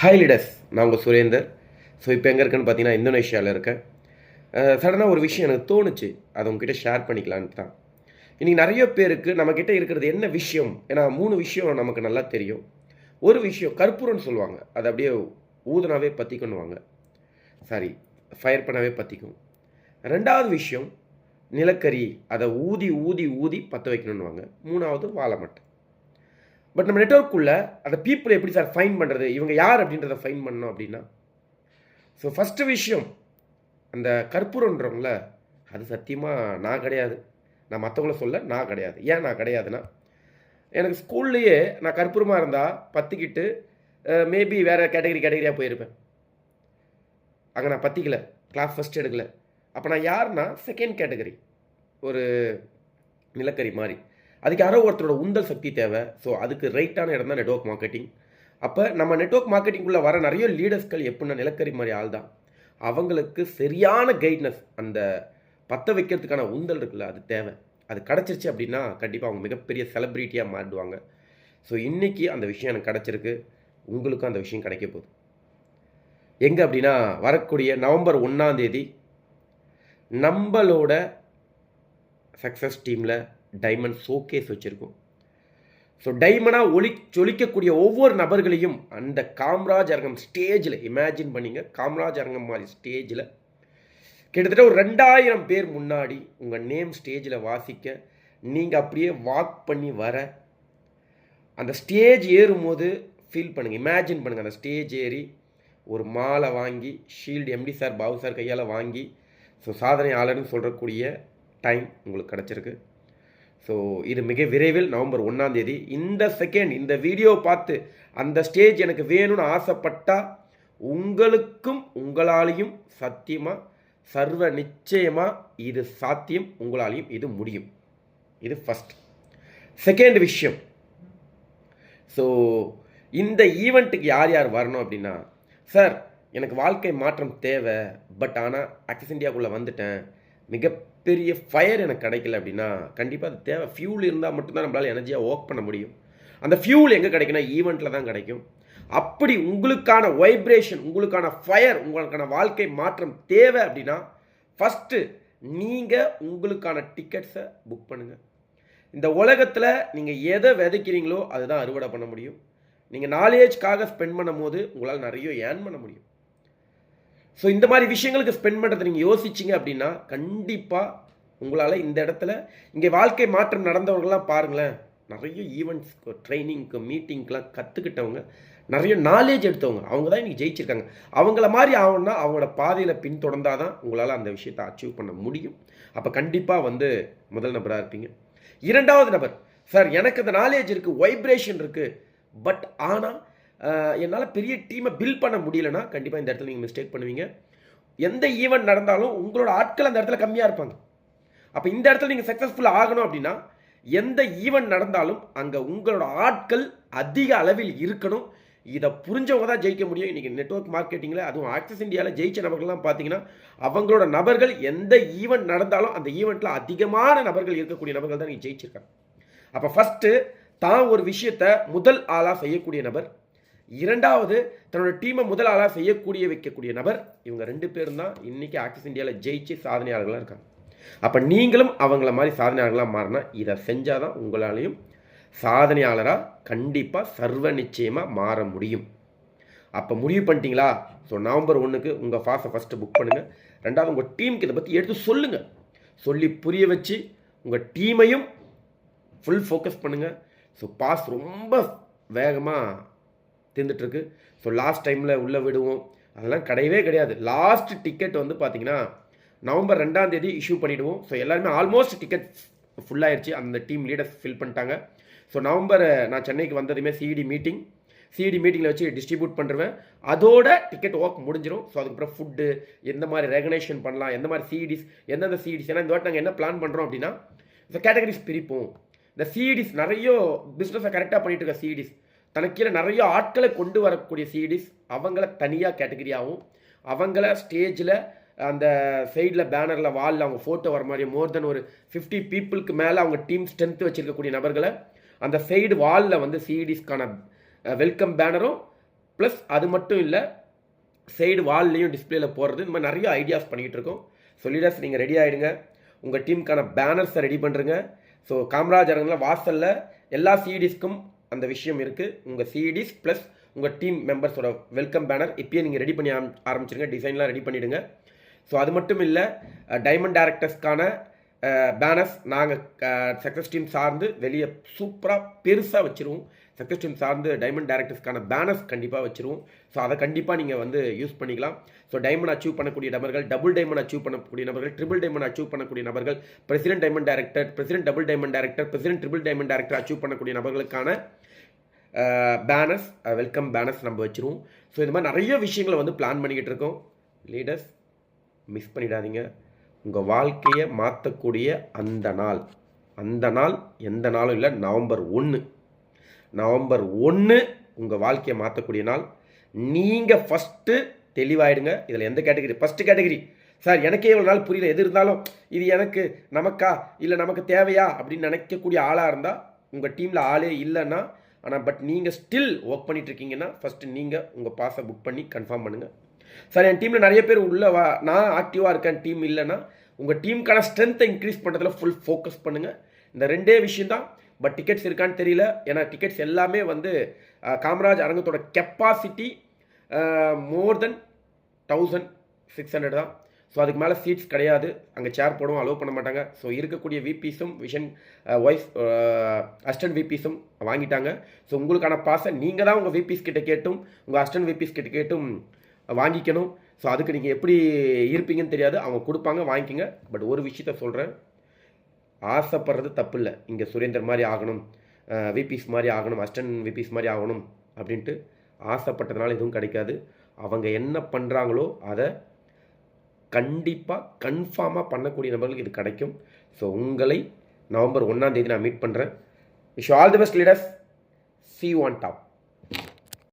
Hi leaders, நான் உங்கள் Surender. So இப்போ எங்கே இருக்கேன்னு பார்த்தீங்கன்னா இந்தோனேஷியாவில் இருக்கேன். சடனாக ஒரு விஷயம் எனக்கு தோணுச்சு, அதை உங்ககிட்ட ஷேர் பண்ணிக்கலான்ட்டு தான். இன்றைக்கி நிறைய பேருக்கு நம்மக்கிட்ட இருக்கிறது என்ன விஷயம், ஏன்னா 3 விஷயம் நமக்கு நல்லா தெரியும். ஒரு விஷயம் கற்பூரம்னு சொல்லுவாங்க, அதை அப்படியே ஊதுனாவே பற்றிக்கணுவாங்க, சாரி ஃபயர் பண்ணாவே பற்றிக்கும். ரெண்டாவது விஷயம் நிலக்கரி, அதை ஊதி ஊதி ஊதி பற்ற வைக்கணுன்னுவாங்க. மூணாவது வாழை மட்டை. பட் நம்ம நெட்வொர்க்குள்ளே அந்த பீப்புளை எப்படி சார் ஃபைன் பண்ணுறது, இவங்க யார் அப்படின்றத ஃபைன் பண்ணணும் அப்படின்னா, ஸோ ஃபஸ்ட்டு விஷயம் அந்த கற்பூரன்றவங்கள, அது சத்தியமாக நான் கிடையாது. நான் மற்றவங்கள சொல்ல, நான் கிடையாது. ஏன் நான் கிடையாதுன்னா, எனக்கு ஸ்கூல்லையே நான் கற்பூரமாக இருந்தால் பற்றிக்கிட்டு மேபி வேறு கேட்டகரியாக போயிருப்பேன். அங்கே நான் பற்றிக்கல, கிளாஸ் ஃபஸ்ட் எடுக்கலை. அப்போ நான் யாருன்னா செகண்ட் கேட்டகரி, ஒரு நிலக்கரி மாதிரி. அதுக்கு யாரோ ஒருத்தரோட உந்தல் சக்தி தேவை. ஸோ அதுக்கு ரைட்டான இடம் தான் நெட்வொர்க் மார்க்கெட்டிங். அப்போ நம்ம நெட்வொர்க் மார்க்கெட்டிங்குள்ளே வர நிறைய லீடர்ஸ்கள் எப்படின்னா நிலக்கரி மாதிரி ஆள் தான். அவங்களுக்கு சரியான கைட்னஸ், அந்த பற்ற வைக்கிறதுக்கான உந்தல் இருக்குல்ல, அது தேவை. அது கிடச்சிருச்சு அப்படின்னா கண்டிப்பாக அவங்க மிகப்பெரிய செலிப்ரிட்டியாக மாறிடுவாங்க. ஸோ இன்றைக்கி அந்த விஷயம் எனக்கு கிடச்சிருக்கு, உங்களுக்கும் அந்த விஷயம் கிடைக்க போகுது. எங்கே அப்படின்னா, வரக்கூடிய நவம்பர் 1 நம்மளோட சக்ஸஸ் டீமில் டைமண்ட் ஷோகேஸ் வச்சுருக்கோம். ஸோ டைமண்டாக ஜொலிக்கக்கூடிய ஒவ்வொரு நபர்களையும் அந்த காமராஜ் அரங்கம் ஸ்டேஜில் இமேஜின் பண்ணிங்க. காமராஜ் அரங்கம் மாதிரி ஸ்டேஜில் கிட்டத்தட்ட ஒரு 2000 பேர் முன்னாடி உங்கள் நேம் ஸ்டேஜில் வாசிக்க, நீங்கள் அப்படியே வாக் பண்ணி வர, அந்த ஸ்டேஜ் ஏறும்போது ஃபீல் பண்ணுங்கள், இமேஜின் பண்ணுங்கள். அந்த ஸ்டேஜ் ஏறி ஒரு மாலை வாங்கி, shield MD sir Babu sir கையால் வாங்கி, ஸோ சாதனையாளர்னு சொல்கிறக்கூடிய டைம் உங்களுக்கு கிடச்சிருக்கு. ஸோ இது மிக விரைவில் நவம்பர் 1 இந்த செகண்ட் இந்த வீடியோ பார்த்து அந்த ஸ்டேஜ் எனக்கு வேணும்னு ஆசைப்பட்டால் உங்களுக்கும் உங்களாலையும் சத்தியமாக சர்வ நிச்சயமாக இது சாத்தியம், உங்களாலையும் இது முடியும். இது ஃபஸ்ட். செகண்ட் விஷயம், ஸோ இந்த ஈவெண்ட்டுக்கு யார் யார் வரணும் அப்படின்னா, சார் எனக்கு வாழ்க்கை மாற்றம் தேவை, பட் ஆனால் ஆக்சிஸ் இந்தியாவுக்குள்ளே வந்துட்டேன், மிகப்பெரிய ஃபயர் எனக்கு கிடைக்கல அப்படின்னா கண்டிப்பாக அது தேவை. ஃபியூல் இருந்தால் மட்டும்தான் நம்மளால் எனர்ஜியாக ஒர்க் பண்ண முடியும். அந்த ஃபியூல் எங்கே கிடைக்குன்னா ஈவெண்ட்டில் தான் கிடைக்கும். அப்படி உங்களுக்கான வைப்ரேஷன், உங்களுக்கான ஃபயர், உங்களுக்கான வாழ்க்கை மாற்றம் தேவை அப்படின்னா ஃபஸ்ட்டு நீங்கள் உங்களுக்கான டிக்கெட்ஸை புக் பண்ணுங்கள். இந்த உலகத்தில் நீங்கள் எதை விதைக்கிறீங்களோ அதுதான் அறுவடை பண்ண முடியும். நீங்கள் நாலேஜ்க்காக ஸ்பெண்ட் பண்ணும் போது உங்களால் நிறைய ஏர்ன் பண்ண முடியும். ஸோ இந்த மாதிரி விஷயங்களுக்கு ஸ்பெண்ட் பண்ணுறது நீங்கள் யோசிச்சிங்க அப்படின்னா கண்டிப்பாக உங்களால் இந்த இடத்துல இங்கே வாழ்க்கை மாற்றம் நடந்தவங்களாம் பாருங்களேன், நிறைய ஈவெண்ட்ஸ், ட்ரைனிங்க்கு, மீட்டிங்க்கெலாம் கற்றுக்கிட்டவங்க, நிறைய நாலேஜ் எடுத்தவங்க, அவங்க தான் இன்றைக்கி ஜெயிச்சிருக்காங்க. அவங்கள மாதிரி ஆகணும்னா அவங்களோட பாதையில் பின்தொடர்ந்தால் தான் உங்களால் அந்த விஷயத்தை அச்சீவ் பண்ண முடியும். அப்போ கண்டிப்பாக முதல் நபராக இருப்பீங்க. இரண்டாவது நபர், சார் எனக்கு அந்த நாலேஜ் இருக்குது, வைப்ரேஷன் இருக்குது, பட் ஆனால் என்னால் பெரிய டீமை பில்ட் பண்ண முடியலன்னா கண்டிப்பாக இந்த இடத்துல நீங்கள் மிஸ்டேக் பண்ணுவீங்க. எந்த ஈவெண்ட் நடந்தாலும் உங்களோட ஆட்கள் அந்த இடத்துல கம்மியாக இருப்பாங்க. அப்போ இந்த இடத்துல நீங்கள் சக்ஸஸ்ஃபுல் ஆகணும் அப்படின்னா எந்த ஈவெண்ட் நடந்தாலும் அங்கே உங்களோட ஆட்கள் அதிக அளவில் இருக்கணும். இதை புரிஞ்சவங்க தான் ஜெயிக்க முடியும். இன்றைக்கி நெட்வொர்க் மார்க்கெட்டிங்கில், அதுவும் ஆக்சிஸ் இந்தியாவில் ஜெயிச்ச நபர்கள்லாம் பார்த்தீங்கன்னா அவங்களோட நபர்கள் எந்த ஈவெண்ட் நடந்தாலும் அந்த ஈவெண்ட்டில் அதிகமான நபர்கள் இருக்கக்கூடிய நபர்கள் தான் நீங்கள் ஜெயிச்சிருக்காங்க. அப்போ ஃபஸ்ட்டு தான் ஒரு விஷயத்தை முதல் ஆளாக செய்யக்கூடிய நபர், இரண்டாவது தன்னோட டீமை முதல் ஆளாக வைக்கக்கூடிய நபர், இவங்க 2 பேரும் தான் இன்றைக்கி ஆக்சிஸ் இந்தியாவில் ஜெயிச்சு சாதனையாளர்களாக இருக்காங்க. அப்போ நீங்களும் அவங்கள மாதிரி சாதனையாளர்களாக மாறினா இதை செஞ்சால் தான் உங்களாலையும் சாதனையாளராக கண்டிப்பாக சர்வ நிச்சயமாக மாற முடியும். அப்போ முடிவு பண்ணிட்டீங்களா? ஸோ நவம்பர் 1 உங்கள் பாஸை ஃபஸ்ட்டு புக் பண்ணுங்கள். ரெண்டாவது உங்கள் டீமுக்கு இதை பற்றி எடுத்து சொல்லுங்கள். சொல்லி புரிய வச்சு உங்கள் டீமையும் ஃபுல் ஃபோக்கஸ் பண்ணுங்கள். ஸோ பாஸ் ரொம்ப வேகமாக தீர்ந்துட்டுருக்கு. ஸோ லாஸ்ட் டைமில் உள்ளே விடுவோம், அதெல்லாம் கிடையவே கிடையாது. லாஸ்ட் டிக்கெட் பார்த்தீங்கன்னா நவம்பர் 2 இஷ்யூ பண்ணிவிடுவோம். ஸோ எல்லாருமே ஆல்மோஸ்ட் டிக்கெட் ஃபுல்லாகிடுச்சு, அந்த டீம் லீடர்ஸ் ஃபில் பண்ணிட்டாங்க. ஸோ நவம்பர் நான் சென்னைக்கு வந்ததுமே சிஇடி மீட்டிங்கில் வச்சு டிஸ்ட்ரிபியூட் பண்ணுறேன். அதோட டிக்கெட் ஒர்க் முடிஞ்சிடும். ஸோ அதுக்கப்புறம் ஃபுட்டு எந்த மாதிரி ரெகனேஷன் பண்ணலாம், எந்த மாதிரி சிஇடிஸ், எந்தெந்த சிஇடிஸ், ஏன்னா இந்த வாட்டி நாங்கள் என்ன பிளான் பண்ணுறோம் அப்படின்னா இந்த கேட்டகரிஸ் பிரிப்போம். இந்த சிஇடிஸ் நிறைய பிஸ்னஸை கரெக்டாக பண்ணிட்டு இருக்க சிஇடிஸ், தனக்கு கீழே நிறைய ஆட்களை கொண்டு வரக்கூடிய சிஇடிஸ், அவங்கள தனியாக கேட்டகரியாகவும், அவங்கள ஸ்டேஜில் அந்த சைடில் பேனரில் வாலில் அவங்க ஃபோட்டோ வர மாதிரி மோர் தென் ஒரு 50 பீப்புளுக்கு மேலே அவங்க டீம் ஸ்ட்ரென்த் வச்சுருக்கக்கூடிய நபர்களை அந்த சைடு வாலில் சிஇடிஸ்க்கான வெல்கம் பேனரும் ப்ளஸ் அது மட்டும் இல்லை, சைடு வால்லையும் டிஸ்பிளேல போடுறது, இந்த மாதிரி நிறைய ஐடியாஸ் பண்ணிகிட்டு இருக்கோம். ஸோ லீடர்ஸ் நீங்கள் ரெடி ஆகிடுங்க, உங்கள் டீமுக்கான பேனர்ஸை ரெடி பண்ணுறங்க. ஸோ காமராஜ் அரங்கில் வாசலில் எல்லா சிஇடிஸ்க்கும் அந்த விஷயம் இருக்குது. உங்கள் சிஇடிஸ் ப்ளஸ் உங்கள் டீம் மெம்பர்ஸோட வெல்கம் பேனர் இப்பயே நீங்கள் ரெடி பண்ணி ஆரம்பிச்சிருங்க, டிசைன்லாம் ரெடி பண்ணிவிடுங்க. ஸோ அது மட்டும் இல்லை, டைமண்ட் டேரக்டர்ஸ்க்கான பேனர்ஸ் நாங்கள் சக்ஸஸ் டீம் சார்ந்து வெளியே சூப்பராக பெருசாக வச்சுருவோம். சக்ஸஸ் டீம் சார்ந்து டைமண்ட் டேரக்டர்ஸ்க்கான பேனர்ஸ் கண்டிப்பாக வச்சுருவோம். ஸோ அதை கண்டிப்பாக நீங்கள் வந்து யூஸ் பண்ணிக்கலாம். ஸோ டைமண்ட் அச்சீவ் பண்ணக்கூடிய நபர்கள், டபுள் டைமண்ட் அச்சீவ் பண்ணக்கூடிய நபர்கள், ட்ரிபிள் டைமண்ட் அச்சீவ் பண்ணக்கூடிய நபர்கள், president diamond director, president double diamond director, president triple diamond director achieve பண்ணக்கூடிய நபர்களுக்கான பேனர்ஸ், வெல்கம் பேனர்ஸ் நம்ம வச்சுருவோம். ஸோ இந்த மாதிரி நிறைய விஷயங்களை வந்து பிளான் பண்ணிக்கிட்டு இருக்கோம். லீடர்ஸ் மிஸ் பண்ணிடாதீங்க. உங்கள் வாழ்க்கையை மாற்றக்கூடிய அந்த நாள் எந்த நாளும் இல்லை, நவம்பர் 1 உங்கள் வாழ்க்கையை மாற்றக்கூடிய நாள். நீங்கள் ஃபஸ்ட்டு தெளிவாயிடுங்க. இதில் எந்த கேட்டகரி? ஃபஸ்ட்டு கேட்டகரி, சார் எனக்கே இவ்வளோ நாள் புரியல, எது இருந்தாலும் இது எனக்கு நமக்கா இல்லை நமக்கு தேவையா அப்படின்னு நினைக்கக்கூடிய ஆளாக இருந்தால், உங்கள் டீமில் ஆளே இல்லைன்னா, ஆனால் பட் நீங்கள் ஸ்டில் ஒர்க் பண்ணிட்டு இருக்கீங்கன்னா, ஃபஸ்ட்டு நீங்கள் உங்கள் பாஸை புக் பண்ணி கன்ஃபார்ம் பண்ணுங்கள். சார் என் டீமில் நிறைய பேர் நான் ஆக்டிவாக இருக்கேன், டீம் இல்லைன்னா, உங்கள் டீமுக்கான ஸ்ட்ரென்த்தை இன்க்ரீஸ் பண்ணுறதுல ஃபுல் ஃபோக்கஸ் பண்ணுங்கள். இந்த ரெண்டே விஷயம் தான். பட் டிக்கெட்ஸ் இருக்கான்னு தெரியல. ஏன்னா டிக்கெட்ஸ் எல்லாமே வந்து காமராஜ் அரங்கத்தோட கெப்பாசிட்டி மோர் தென் 1600 தான். ஸோ அதுக்கு மேலே சீட்ஸ் கிடையாது. அங்கே சேர் போடவும் அலோவ் பண்ண மாட்டாங்க. ஸோ இருக்கக்கூடிய விபிஸும் விஷன் வைஸ் அசிஸ்டன்ட் விபிஸும் வாங்கிட்டாங்க. ஸோ உங்களுக்கான பாஸை நீங்கள் தான் உங்கள் விபிஸ் கிட்ட கேட்டும் உங்கள் அசிஸ்டன்ட் விபிஸ் கிட்ட கேட்டும் வாங்கிக்கணும். ஸோ அதுக்கு நீங்கள் எப்படி இருப்பீங்கன்னு தெரியாது, அவங்க கொடுப்பாங்க, வாங்கிக்கிங்க. பட் ஒரு விஷயத்த சொல்கிறேன், ஆசைப்படுறது தப்பு இல்லை. இங்கே சுரேந்தர் மாதிரி ஆகணும், விபிஸ் மாதிரி ஆகணும், அசிஸ்டன்ட் விபிஸ் மாதிரி ஆகணும் அப்படின்ட்டு ஆசைப்பட்டதுனால எதுவும் கிடைக்காது. அவங்க என்ன பண்ணுறாங்களோ அதை கண்டிப்பாக கன்ஃபார்மாக பண்ணக்கூடிய நபர்களுக்கு இது கிடைக்கும். ஸோ உங்களை நவம்பர் 1 நான் மீட் பண்ணுறேன். Wish all the best leaders. See you on top.